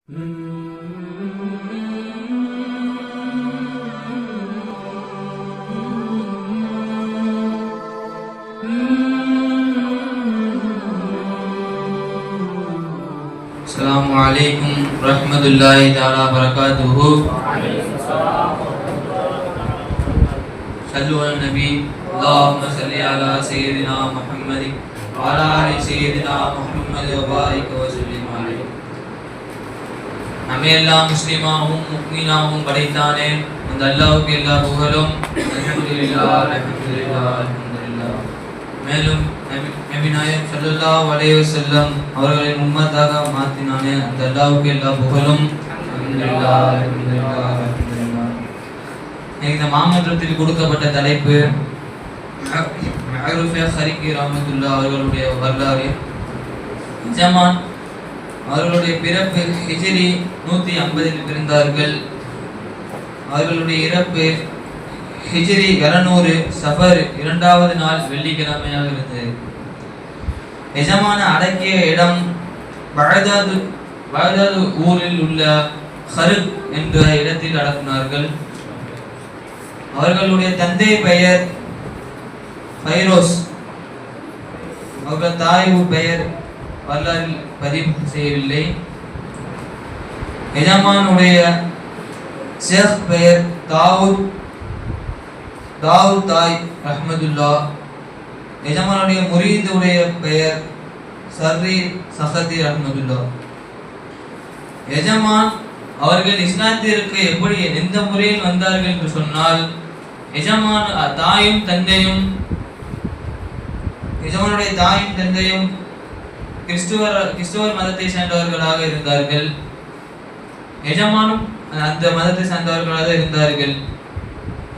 السلام عليكم ورحمة الله تعالى وبركاته. صلوا على النبي. اللهم صل على سيدنا محمد وعلى آل سيدنا محمد وبارك وسلم عليه. நம்மையெல்லாம் முஸ்லிமாகவும் முக்மீனாகவும் படைத்தானே அந்த அல்லாஹ்வுக்கு எல்லா புகழும். அல்ஹம்துலில்லாஹ் அல்ஹம்துலில்லாஹ் அல்ஹம்துலில்லாஹ். மேலும் நபி நாயகம் ஸல்லல்லாஹு அலைஹி வஸல்லம் அவர்களின் உம்மத்தாக மாற்றினானே அந்த அல்லாஹ்வுக்கு எல்லா புகழும். அல்ஹம்துலில்லாஹ் அல்ஹம்துலில்லாஹ் அல்ஹம்துலில்லாஹ். இந்த மாமன்றத்தில் கொடுக்கப்பட்ட தலைப்பு மஅரூஃப் ஹரிகி ரஹ்மத்துல்லாஹ் அவர்களுடைய வரலாறு. ஜமான் அவர்களுடைய பிறப்பு ஹிஜ்ரி 150 பிறந்தார்கள். அவர்களுடைய இறப்பு ஹிஜ்ரி 200 சஃபர் 2வது நாள் வெள்ளிக்கிழமையாக இருந்தது. எஜமான அடக்கிய இடம் பகதாது ஊரில் உள்ள ஹருக் என்ற இடத்தில் அடக்கினார்கள். அவர்களுடைய தந்தை பெயர் ஃபைரோஸ். அவர்கள் தாய் பெயர் வரலாறில் பதிவு செய்யவில்லை. எஜமானுடைய ஷேக் பெயர் தாவூத் தாய் ரஹ்மத்துல்லா. எஜமானுடைய முரீதுடைய பெயர் சர்ரி சஹதி ரஹ்மத்துல்லா. எஜமான் அவர்கள் இஸ்லாத்திற்கு எப்படி எந்த முறையில் வந்தார்கள் என்று சொன்னால், எஜமானுடைய தாயும் தந்தையும் கிறிஸ்துவர் மதத்தை சேர்ந்தவர்களாக இருந்தார்கள். எஜமானும் அந்த மதத்தை சேர்ந்தவர்களாக இருந்தார்கள்.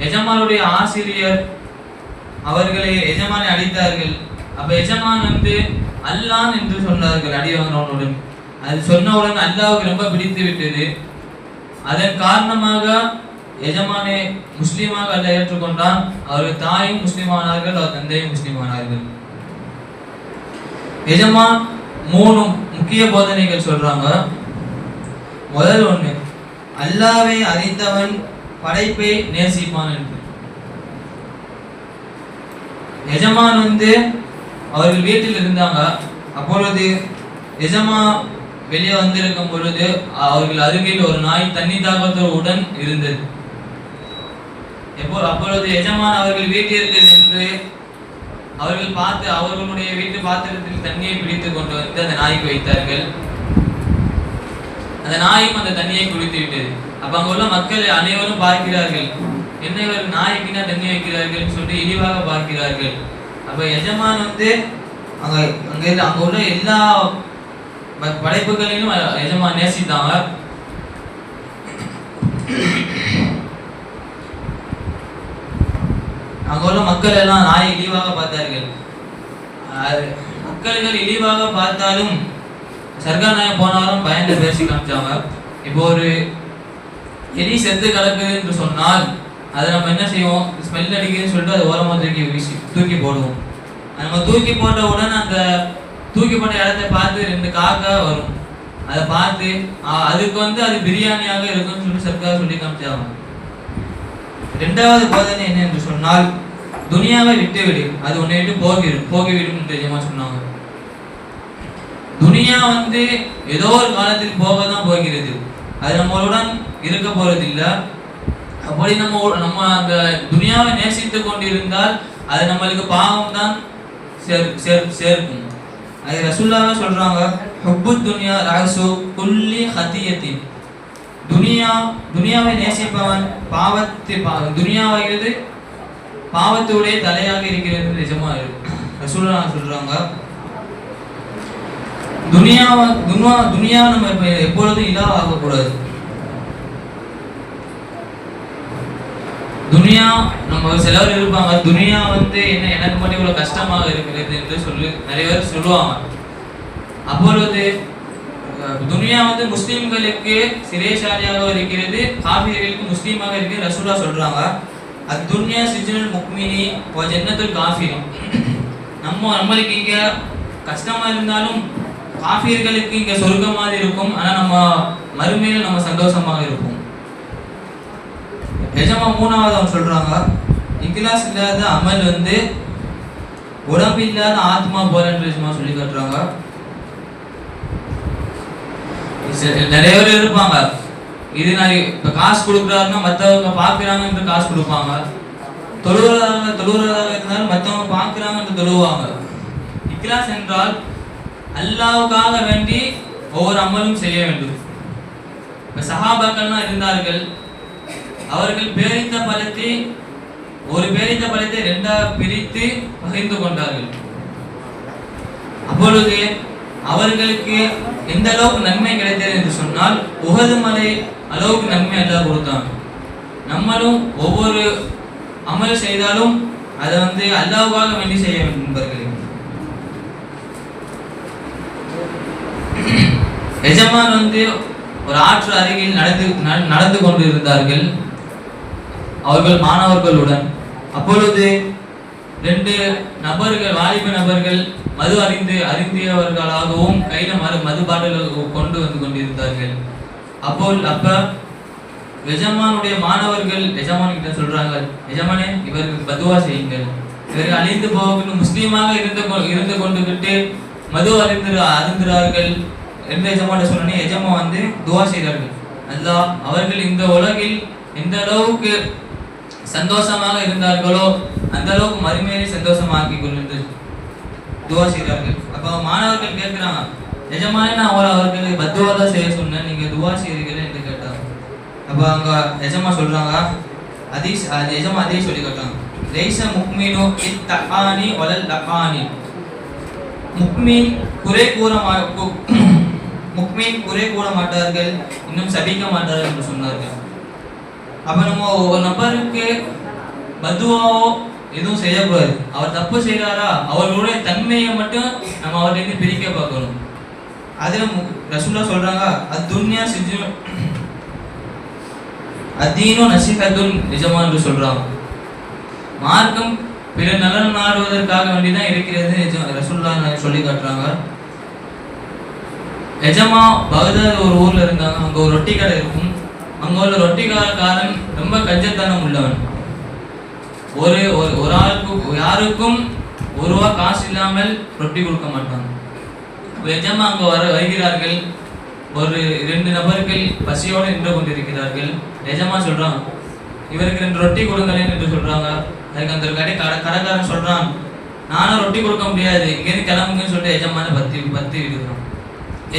எஜமானுடைய ஆசிரியர் அவர்களை எஜமானை அடித்தார்கள். அப்ப எஜமான் அல்லாஹ் என்று சொன்னார்கள் அடிவாங்கனுடன். அது சொன்னவுடன் அல்லாஹ்வுக்கு ரொம்ப பிடித்து விட்டது. அதன் காரணமாக எஜமானை முஸ்லீமாக அல்ல ஏற்றுக்கொண்டான். அவர்கள் தாயும் முஸ்லீமானார்கள், அவர் தந்தையும் முஸ்லீமானார்கள். எஜமான் 3 முக்கிய போதனைகள் சொல்றாங்க. முதல் ஒண்ணு, அல்லாஹ்வை அறிந்தவன் படைப்பை நேசிப்பான் என்று. எஜமான் அவர்கள் வீட்டில் இருந்தாங்க. அப்பொழுது எஜமா வெளியே வந்திருக்கும் பொழுது அவர்கள் அருகில் ஒரு நாய் தண்ணி தாகத்தோடு இருந்தது. அப்பொழுது எஜமான் அவர்கள் வீட்டிற்கு சென்று அவர்கள் பார்த்து அவர்களுடைய வீட்டு பாத்திரத்தில் தண்ணியை பிடித்து கொண்டு வந்து அந்த நாய்க்கு வைத்தார்கள். அந்த நாயும் அந்த தண்ணியை குடித்து விட்டது. அப்ப அங்க உள்ள மக்கள் அனைவரும் பார்க்கிறார்கள், என்ன இவர் நாய்க்குன்னா தண்ணி வைக்கிறார்கள் சொல்லி இழிவாக பார்க்கிறார்கள். அப்ப எஜமான் அங்க உள்ள எல்லா படைப்புகளையும் எஜமான் நேசித்தாங்க. அங்க உள்ள மக்கள் எல்லாம் நாயை இழிவாக பார்த்தார்கள். மக்கள்கள் இழிவாக பார்த்தாலும் சர்க்கார் நாயம் போனாலும் பயந்து பேசி காமிச்சாங்க. இப்போ ஒரு எலி செத்து கிடக்குது என்று சொன்னால் அதை நம்ம என்ன செய்வோம், ஸ்மெல் அடிக்குதுன்னு சொல்லிட்டு அதை ஓரமாக தூக்கி போடுவோம். நம்ம தூக்கி போட்டவுடன் அந்த தூக்கி போட்ட இடத்தை பார்த்து 2 காக்கா வரும். அதை பார்த்து அதுக்கு அது பிரியாணியாக இருக்குன்னு சொல்லி சர்க்கார் சொல்லி காமிச்சாங்க. 2வது போதனை என்ன என்று சொன்னால், துனியாவை விட்டு விடு, அது உன்னை விட்டு போகிவிடும் என்று எஜமான் சொன்னாங்க. துனியா ஏதோ ஒரு காலத்தில் போகதான் போகிறது, அது நம்மளுடன் இருக்க போறது இல்லை. அப்படி நம்ம அந்த துனியாவை நேசித்து கொண்டிருந்தால் அது நம்மளுக்கு பாவம் தான் சேர்க்கும். அது ரசூலுல்லாஹ் சொல்றாங்க, ஹுப்பு துன்யா ரஅசு குல்லி ஹதியத்தின். துனியாவை நேசிப்பவன் துனியாவாகிறது பாவத்துடைய தலையாக இருக்கிறது. நிஜமா ரசூலுல்லாஹ் சொல்றாங்க, துனியா நம்ம எப்பொழுதும் இலா ஆகக்கூடாது. துனியா நம்ம சிலர் இருப்பாங்க, துனியா என்ன எனக்கு மட்டும் இவ்வளவு கஷ்டமாக இருக்கிறது என்று நிறைய பேர் சொல்லுவாங்க. அப்பொழுது துனியா முஸ்லிம்களுக்கு சிறைசாலையாக இருக்கிறது, காஃபிர்களுக்கு முஸ்லீமாக இருக்கிறது. ரசூலுல்லாஹ் சொல்றாங்க, அத்துன்யா சிஜ்னுல் முக்மினி வ ஜன்னத்துல் காஃபிரி. நம்மளுக்கு இங்க கஷ்டமா இருந்தாலும் காஃபியர்களுக்கு இங்க சொர்க்கமாக இருக்கும், ஆனா நம்ம மறுமையில நம்ம சந்தோஷமாக இருப்போம். எஜமா மூணாவது அவங்க சொல்றாங்க, இக்லாஸ் இல்லாத அமல் வந்து உடம்பு இல்லாத ஆத்மா போலன்னு சொல்லி காட்டுறாங்க. நிறைய பேர் இருப்பாங்க, இது நான் இப்ப காசு கொடுக்குறாருன்னா மற்றவங்க பார்க்குறாங்க என்று காசு கொடுப்பாங்க, தொழுகிறதாக இருந்தாலும் மற்றவங்க பார்க்குறாங்க என்று தொழுவாங்க. இக்லாஸ் என்றால் அல்லாஹ்வுக்காக வேண்டி ஒவ்வொரு அமலும் செய்ய வேண்டும். இப்ப சஹாபாக்கள்லாம் இருந்தார்கள், அவர்கள் பேரித்த பழத்தை ஒரு பேரித்த பழத்தை ரெண்டாக பிரித்து பகிர்ந்து கொண்டார்கள். அப்பொழுது அவர்களுக்கு எந்த அளவுக்கு நன்மை கிடைத்தது என்று சொன்னால் உஹது மலை அளவுக்கு நன்மை அல்லாஹ் கொடுத்தாங்க. நம்மளும் ஒவ்வொரு அமல் செய்தாலும் அதை வந்து அல்லாஹ்வுக்காக வேண்டி செய்ய வேண்டும் என்பவர்கள். எஜமான் வந்து ஒரு ஆற்று அருகில் நடந்து கொண்டு இருந்தார்கள் அவர்கள் மாணவர்களுடன். அப்பொழுது 2 நபர்கள், வாலிப நபர்கள் மது அறிந்தியவர்களாகவும் கையில மது பாட்டில்கள் கொண்டு வந்து கொண்டிருந்தார்கள். அப்ப எஜமானுடைய மாணவர்கள் எஜமான் கிட்ட சொல்றாங்க, எஜமானே இவர்கள் பதுவா செய்யுங்கள், இவர்கள் அழிந்து போக முஸ்லீமாக இருந்து கொண்டுகிட்டு மது அருந்துகிறார்கள் என்று எஜமான் சொன்னே. எஜமா வந்து துவா செய்தார்கள், அல்லாஹ் அவர்கள் இந்த உலகில் எந்த அளவுக்கு சந்தோஷமாக இருந்தார்களோ அந்த அளவுக்கு மறுமையை சந்தோஷமாக்கி கொண்டு துவா செய்தார்கள். அப்ப மாணவர்கள் கேட்கிறாங்க, எஜமானே நான் அவர்களுக்கு பத்துவா தான் செய்ய சொன்னேன், நீங்க துவா செய்கிறீர்கள் என்று கேட்டாங்க. அப்ப அங்க எஜமா சொல்றாங்க, எஜமா அதே சொல்லி கேட்டாங்க, லைஸ முக்மினு இத்தகானி வலல் லகானி, முக்மின் குறை கூற மாட்டார்கள், இன்னும் சபிக்க மாட்டார்கள் என்று சொன்னார்கள். அப்ப நம்ம ஒரு நபருக்கு பத்துவாவோ எதுவும் செய்யக்கூடாது. அவர் தப்பு செய்யறாரா அவர்களுடைய தன்மையை மட்டும் நம்ம அவர்கிட்ட பிரிக்க பார்க்கணும். அதுல ரசூலுல்லாஹ் சொல்றாங்க, அத்துன்யா சிஜ்னு அதீனு நசிஹத்துன் நிஜமா என்று சொல்றாங்க. மார்க்கம் பிற நலன் நாடுவதற்காக வேண்டிதான் இருக்கிறது ரசூலுல்லாஹ் சொல்லி காட்டுறாங்க. எஜமா பகதாத் ஒரு ஊர்ல இருந்தாங்க, அங்க ஒரு ரொட்டி கடை இருக்கும். அங்க உள்ள ரொட்டிக்காரன் ரொம்ப கஞ்சத்தனம் உள்ளவன். ஒரு ஆளுக்கு யாருக்கும் ஒரு ரூபா காசு இல்லாமல் ரொட்டி கொடுக்க மாட்டாங்க. எஜமா அங்க வருகிறார்கள், ஒரு 2 நபர்கள் பசியோடு நின்று கொண்டிருக்கிறார்கள். எஜமா சொல்றான், இவருக்கு 2 ரொட்டி கொடுங்களேன் என்று சொல்றாங்க. அதுக்கு அந்த கடைக்காரன் சொல்றான், நானும் ரொட்டி கொடுக்க முடியாது, இங்கேருந்து கிளம்புங்கன்னு சொல்லிட்டு எஜமான பத்தி விடுறான்.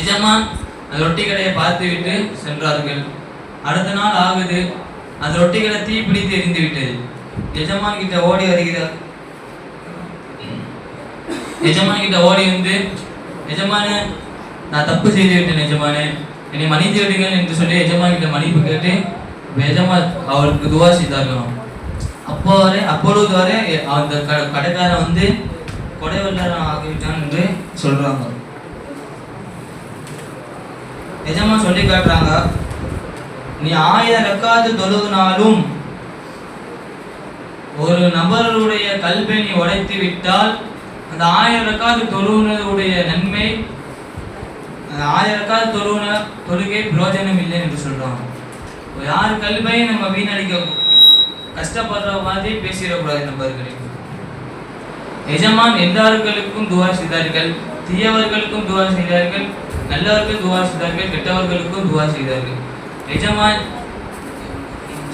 எஜமான் அந்த ரொட்டி கடையை பார்த்து விட்டு சென்றார்கள். அடுத்த நாள் ஆகுது, அந்த ரொட்டி கடை தீ பிடித்து எரிந்து விட்டது. எஜமான் கிட்ட ஓடி வருகிறார். எஜமான் கிட்ட ஓடி வந்து, எஜமானே நான் தப்பு செய்து விட்டேன், எஜமானே என்னை மன்னித்து விடுங்கள் என்று சொல்லி எஜமான் கிட்ட மன்னிப்பு கேட்டு எஜமான் அவருக்கு துவா செய்தார்களாம். அப்பொழுது வரை அந்த கடைக்காரன் வந்து கொடை வெள்ளாரம் ஆகிவிட்டான் என்று சொல்றாங்க. எஜமான் சொல்லி காட்டுறாங்க, நீ 1000 ரக்காத்து தொழுகினாலும் ஒரு நபருடைய கல்வை நீ உடைத்து விட்டால் அந்த 1000 ரக்காத்து தொழுகினதுடைய நன்மை, 1000 ரக்காத்து தொழுகை பிரயோஜனம் இல்லை என்று சொல்றாங்க. யார் கல்வையை நம்ம வீணடிக்க கஷ்டப்படுற மாதிரி பேசிடக்கூடாது நபர்களை. எஜமான் எல்லார்களுக்கும் துவா செய்தார்கள், தீயவர்களுக்கும் துவா செய்தார்கள், நல்லவர்கள் துவா செய்தார்கள், கெட்டவர்களுக்கும் துவா செய்தார்கள். எஜமான்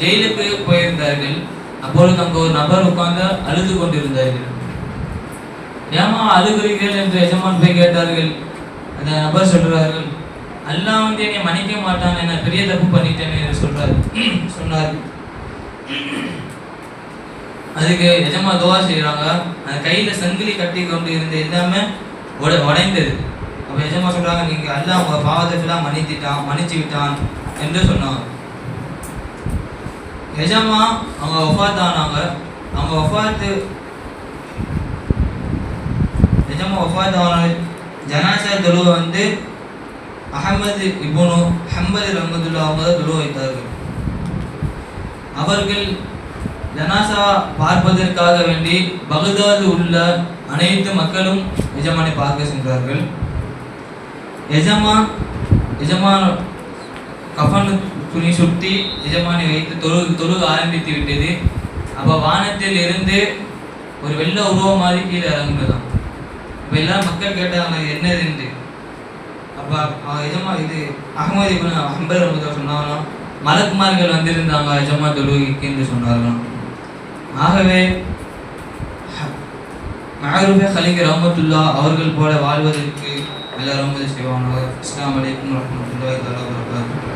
ஜெயிலுக்கு போயிருந்தார்கள். அப்பொழுது அங்கு ஒரு நபர் உட்கார்ந்து அழுது கொண்டிருந்தார்கள். ஏமா அழுகிறீர்கள் என்று எஜமான் போய் கேட்டார்கள். அந்த நபர் சொல்றார்கள், அல்லாஹ் வந்து என்னை மன்னிக்க மாட்டான், என்ன பெரிய தப்பு பண்ணிட்டேன்னு என்று சொன்னார். அதுக்கு எஜமா துவா செய்யறாங்க, அந்த கையில சங்கிலி கட்டி கொண்டு இருந்த எல்லாமே உடைந்தது. அப்ப எஜமா சொல்றாங்க, நீங்க அல்லாஹ் உங்க பாவத்தை மன்னிச்சு விட்டான் என்று சொன்னாங்க. எஜமா அவங்க வஃபாத் ஆனாங்க. அவங்க வஃபாத் ஆன ஜனாசா தொழுவை வந்து அஹமது இப்னு ஹம்பல் ரஹ்மத்துல்லாஹி அவங்க தான் தொழுவ வைத்தார்கள். அவர்கள் ஜனாசா பார்ப்பதற்காக வேண்டி பகதாது உள்ள அனைத்து மக்களும் எஜமானை பார்க்க சென்றார்கள். எஜமான் கஃன் துணி சுற்றி எஜமானை வைத்து தொழுக ஆரம்பித்து விட்டது. அப்போ வானத்தில் இருந்து ஒரு வெள்ள உருவம் மாதிரி கீழே இறங்குனதான். இப்போ எல்லாரும் மக்கள் கேட்டாங்க என்னது என்று. அப்போ இது அகமது இப்னு ஹம்பல் ரஹ்மத்துல்லாஹி சொன்னாங்களாம், மலக்குமார்கள் வந்திருந்தாங்க எஜமா தொழுகைக்கு என்று சொன்னார்களாம். ஆகவே மஅரூஃபே கலீல் ரஹ்மத்துல்லாஹ் அவர்கள் போல வாழ்வதற்கு எல்லாரும் செய்வாங்க. அஸ்ஸலாமு அலைக்கும் வரஹ்மத்துல்லாஹி வபரகாத்துஹு.